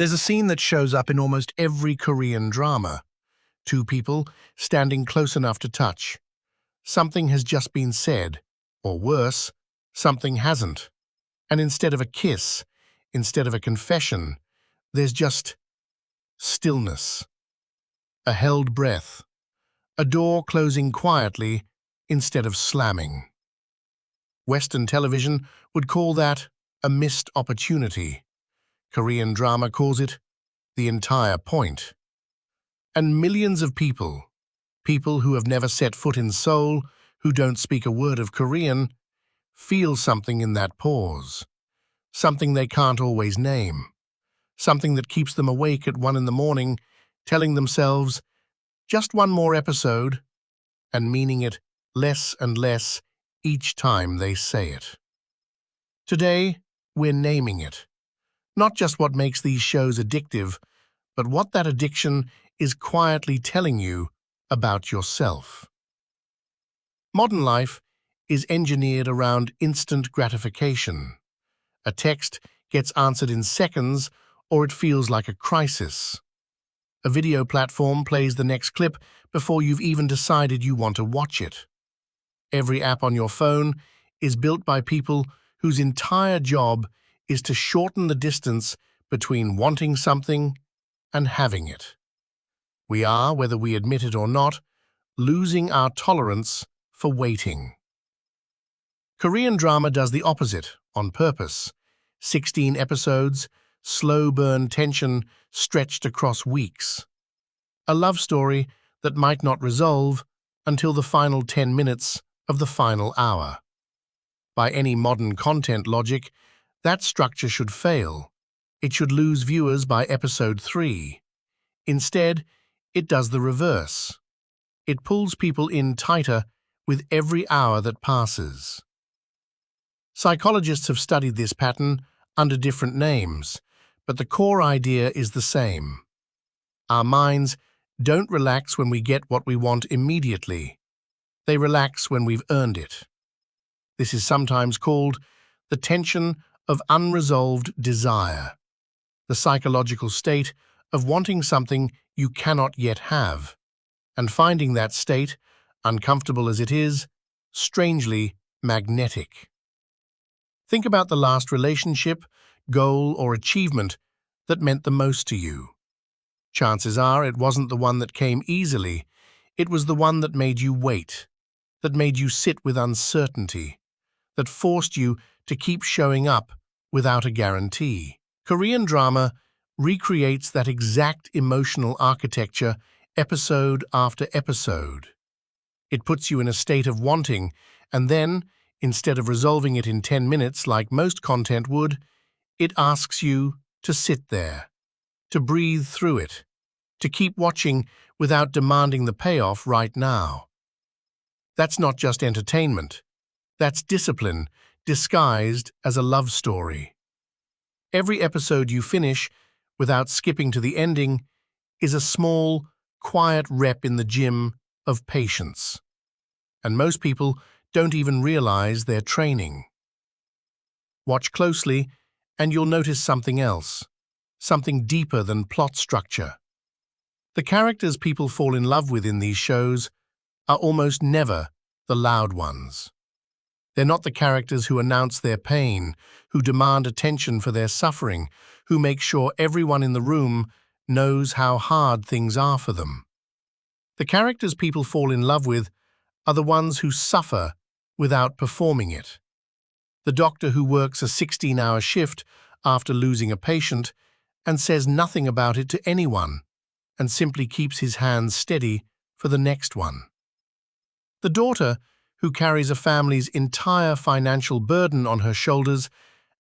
There's a scene that shows up in almost every Korean drama. Two people standing close enough to touch. Something has just been said, or worse, something hasn't. And instead of a kiss, instead of a confession, there's just stillness. A held breath. A door closing quietly instead of slamming. Western television would call that a missed opportunity. Korean drama calls it the entire point. And millions of people who have never set foot in Seoul, who don't speak a word of Korean, feel something in that pause. Something they can't always name. Something that keeps them awake at 1 a.m, telling themselves, just one more episode, and meaning it less and less each time they say it. Today, we're naming it. Not just what makes these shows addictive, but what that addiction is quietly telling you about yourself. Modern life is engineered around instant gratification. A text gets answered in seconds, or it feels like a crisis. A video platform plays the next clip before you've even decided you want to watch it. Every app on your phone is built by people whose entire job is to shorten the distance between wanting something and having it. We are, whether we admit it or not, losing our tolerance for waiting. Korean drama does the opposite, on purpose. 16 episodes, slow burn tension stretched across weeks. A love story that might not resolve until the final 10 minutes of the final hour. By any modern content logic, that structure should fail. It should lose viewers by episode 3. Instead, it does the reverse. It pulls people in tighter with every hour that passes. Psychologists have studied this pattern under different names, but the core idea is the same. Our minds don't relax when we get what we want immediately. They relax when we've earned it. This is sometimes called the tension of unresolved desire, the psychological state of wanting something you cannot yet have, and finding that state, uncomfortable as it is, strangely magnetic. Think about the last relationship, goal, or achievement that meant the most to you. Chances are it wasn't the one that came easily. It was the one that made you wait, that made you sit with uncertainty, that forced you to keep showing up without a guarantee. Korean drama recreates that exact emotional architecture episode after episode. It puts you in a state of wanting, and then, instead of resolving it in 10 minutes like most content would, it asks you to sit there, to breathe through it, to keep watching without demanding the payoff right now. That's not just entertainment. That's discipline, disguised as a love story. Every episode you finish, without skipping to the ending, is a small, quiet rep in the gym of patience. And most people don't even realize they're training. Watch closely, and you'll notice something else, something deeper than plot structure. The characters people fall in love with in these shows are almost never the loud ones. They're not the characters who announce their pain, who demand attention for their suffering, who make sure everyone in the room knows how hard things are for them. The characters people fall in love with are the ones who suffer without performing it. The doctor who works a 16-hour shift after losing a patient and says nothing about it to anyone and simply keeps his hands steady for the next one. The daughter who carries a family's entire financial burden on her shoulders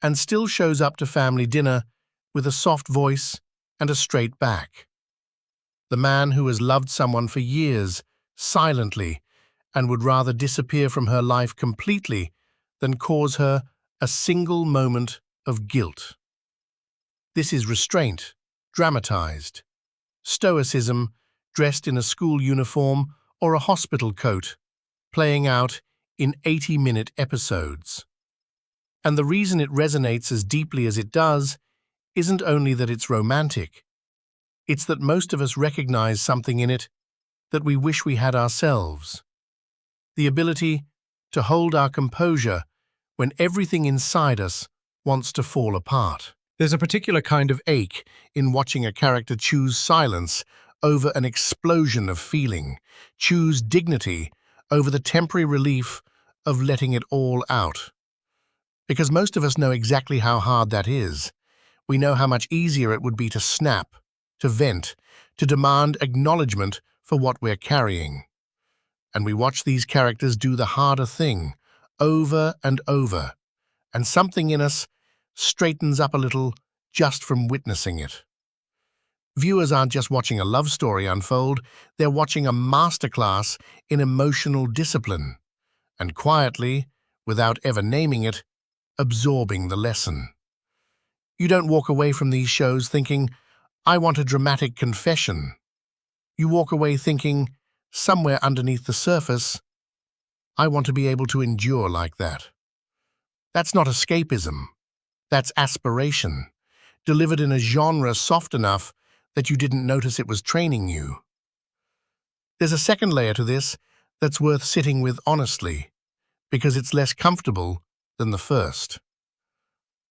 and still shows up to family dinner with a soft voice and a straight back. The man who has loved someone for years, silently, and would rather disappear from her life completely than cause her a single moment of guilt. This is Restraint, dramatized. Stoicism, dressed in a school uniform or a hospital coat, playing out in 80-minute episodes. And the reason it resonates as deeply as it does isn't only that it's romantic, it's that most of us recognize something in it that we wish we had ourselves. The ability to hold our composure when everything inside us wants to fall apart. There's a particular kind of ache in watching a character choose silence over an explosion of feeling, choose dignity over the temporary relief of letting it all out. Because most of us know exactly how hard that is. We know how much easier it would be to snap, to vent, to demand acknowledgement for what we're carrying. And we watch these characters do the harder thing, over and over, and something in us straightens up a little just from witnessing it. Viewers aren't just watching a love story unfold, they're watching a masterclass in emotional discipline, and quietly, without ever naming it, absorbing the lesson. You don't walk away from these shows thinking, I want a dramatic confession. You walk away thinking, somewhere underneath the surface, I want to be able to endure like that. That's not escapism. That's aspiration, delivered in a genre soft enough that you didn't notice it was training you. There's a second layer to this that's worth sitting with honestly, because it's less comfortable than the first.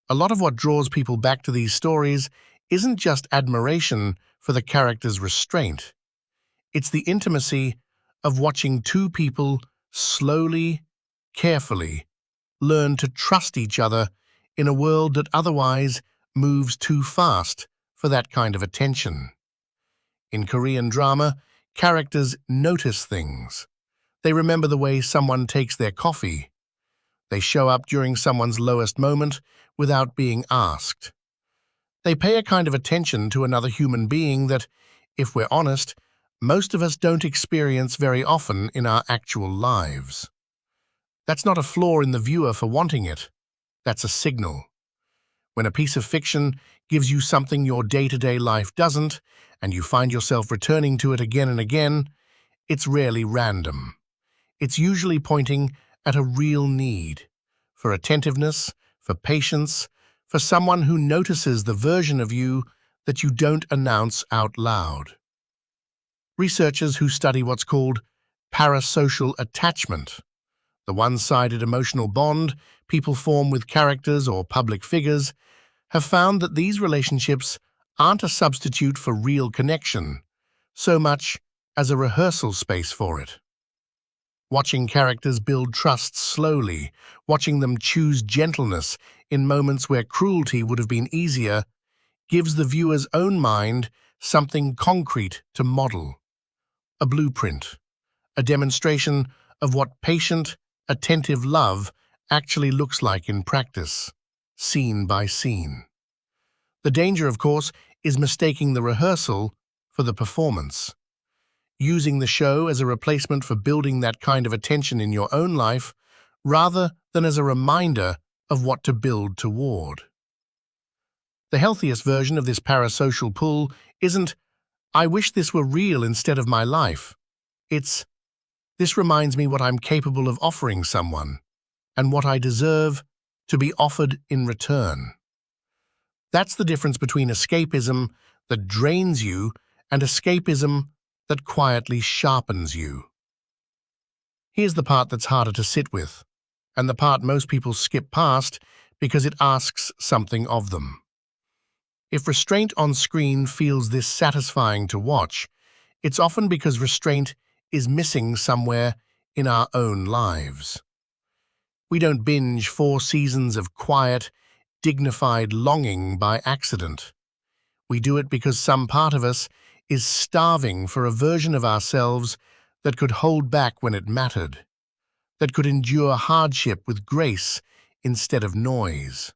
A lot of what draws people back to these stories isn't just admiration for the character's restraint. It's the intimacy of watching two people slowly, carefully, learn to trust each other in a world that otherwise moves too fast for that kind of attention. In Korean drama, characters notice things. They remember the way someone takes their coffee. They show up during someone's lowest moment without being asked. They pay a kind of attention to another human being that, if we're honest, most of us don't experience very often in our actual lives. That's not a flaw in the viewer for wanting it. That's a signal. When a piece of fiction gives you something your day-to-day life doesn't, and you find yourself returning to it again and again, it's rarely random. It's usually pointing at a real need for attentiveness, for patience, for someone who notices the version of you that you don't announce out loud. Researchers who study what's called parasocial attachment, the one-sided emotional bond people form with characters or public figures, have found that these relationships aren't a substitute for real connection, so much as a rehearsal space for it. Watching characters build trust slowly, watching them choose gentleness in moments where cruelty would have been easier, gives the viewer's own mind something concrete to model. A blueprint, a demonstration of what patient, attentive love actually looks like in practice, scene by scene. The danger, of course, is mistaking the rehearsal for the performance. Using the show as a replacement for building that kind of attention in your own life, rather than as a reminder of what to build toward. The healthiest version of this parasocial pull isn't, I wish this were real instead of my life. It's, this reminds me what I'm capable of offering someone, and what I deserve to be offered in return. That's the difference between escapism that drains you and escapism that quietly sharpens you. Here's the part that's harder to sit with, and the part most people skip past because it asks something of them. If restraint on screen feels this satisfying to watch, it's often because restraint is missing somewhere in our own lives. We don't binge 4 seasons of quiet, dignified longing by accident. We do it because some part of us is starving for a version of ourselves that could hold back when it mattered, that could endure hardship with grace instead of noise,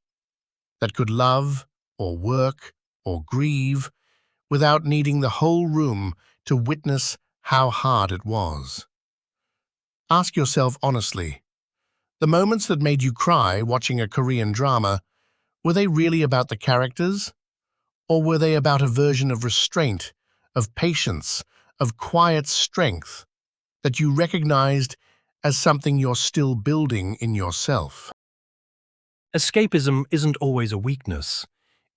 that could love or work or grieve without needing the whole room to witness how hard it was. Ask yourself honestly, the moments that made you cry watching a Korean drama, were they really about the characters? Or were they about a version of restraint, of patience, of quiet strength that you recognized as something you're still building in yourself? Escapism isn't always a weakness.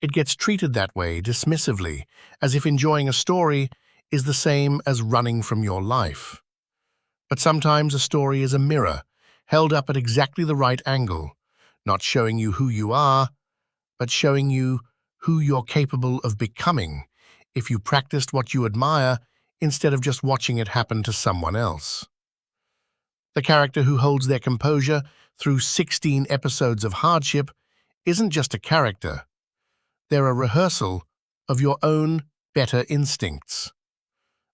It gets treated that way, dismissively, as if enjoying a story is the same as running from your life. But sometimes a story is a mirror, held up at exactly the right angle, not showing you who you are, but showing you who you're capable of becoming if you practiced what you admire instead of just watching it happen to someone else. The character who holds their composure through 16 episodes of hardship isn't just a character. They're a rehearsal of your own better instincts.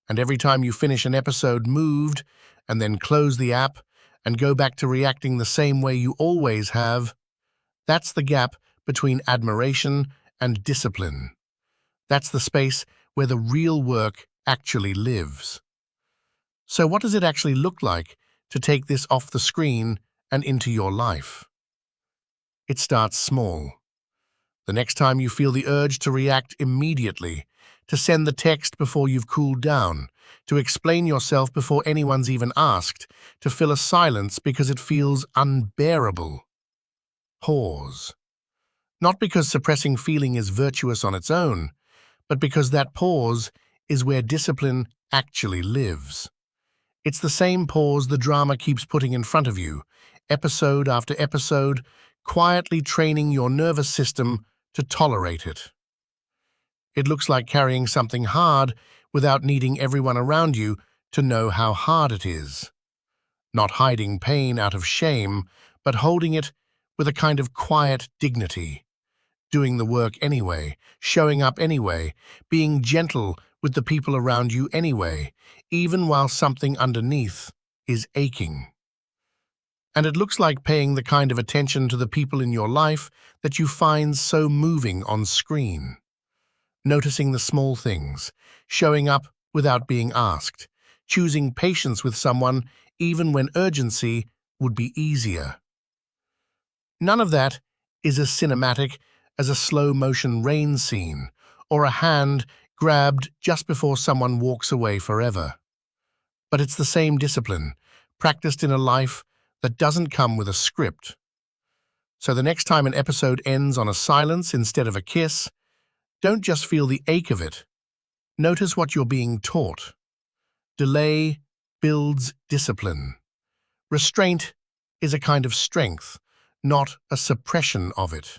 And every time you finish an episode moved and then close the app and go back to reacting the same way you always have, that's the gap between admiration and discipline. That's the space where the real work actually lives. So what does it actually look like to take this off the screen and into your life? It starts small. The next time you feel the urge to react immediately, to send the text before you've cooled down, to explain yourself before anyone's even asked, to fill a silence because it feels unbearable. Pause. Not because suppressing feeling is virtuous on its own, but because that pause is where discipline actually lives. It's the same pause the drama keeps putting in front of you, episode after episode, quietly training your nervous system to tolerate it. It looks like carrying something hard without needing everyone around you to know how hard it is. Not hiding pain out of shame, but holding it with a kind of quiet dignity. Doing the work anyway, showing up anyway, being gentle with the people around you anyway, even while something underneath is aching. And it looks like paying the kind of attention to the people in your life that you find so moving on screen. Noticing the small things, showing up without being asked, choosing patience with someone even when urgency would be easier. None of that is as cinematic as a slow-motion rain scene or a hand grabbed just before someone walks away forever. But it's the same discipline, practiced in a life that doesn't come with a script. So the next time an episode ends on a silence instead of a kiss, don't just feel the ache of it. Notice what you're being taught. Delay builds discipline. Restraint is a kind of strength, not a suppression of it.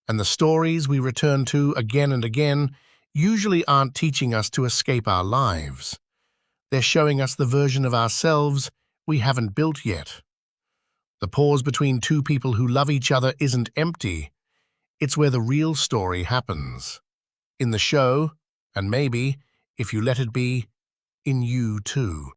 And the stories we return to again and again usually aren't teaching us to escape our lives. They're showing us the version of ourselves we haven't built yet. The pause between two people who love each other isn't empty. It's where the real story happens. In the show, and maybe, if you let it be, in you too.